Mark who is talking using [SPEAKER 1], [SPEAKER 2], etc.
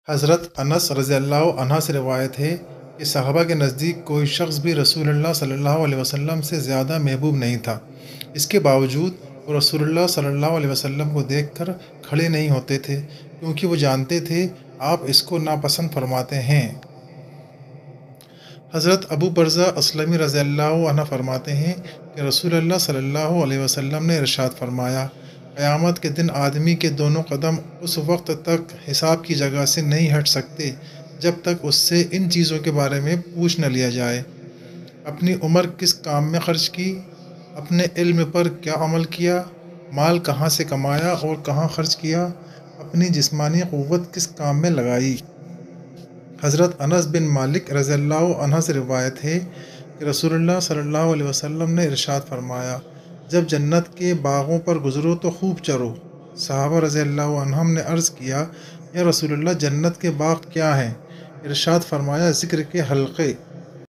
[SPEAKER 1] حضرت انس رضی اللہ عنہ سے روایت ہے کہ صحابہ کے نزدیک کوئی شخص بھی رسول اللہ صلی اللہ علیہ وسلم سے زیادہ محبوب نہیں تھا۔ اس کے باوجود وہ رسول اللہ صلی اللہ علیہ وسلم کو دیکھ کر کھڑے نہیں ہوتے تھے، کیونکہ وہ جانتے تھے آپ اس کو ناپسند فرماتے ہیں۔ حضرت ابو برزہ اسلمی رضی اللہ عنہ فرماتے ہیں کہ رسول اللہ صلی اللہ علیہ وسلم نے ارشاد فرمایا، قیامت کے دن آدمی کے دونوں قدم اس وقت تک حساب کی جگہ سے نہیں ہٹ سکتے جب تک اس سے ان چیزوں کے بارے میں پوچھ نہ لیا جائے: اپنی عمر کس کام میں خرچ کی، اپنے علم پر کیا عمل کیا، مال کہاں سے کمایا اور کہاں خرچ کیا، اپنی جسمانی قوت کس کام میں لگائی۔ حضرت انس بن مالک رضی اللہ عنہ سے روایت ہے کہ رسول اللہ صلی اللہ علیہ وسلم نے ارشاد فرمایا، جب جنت کے باغوں پر گزرو تو خوب چرو۔ صحابہ رضی اللہ عنہم نے عرض کیا، یا رسول اللہ جنت کے باغ کیا ہیں؟ ارشاد فرمایا، ذکر کے حلقے،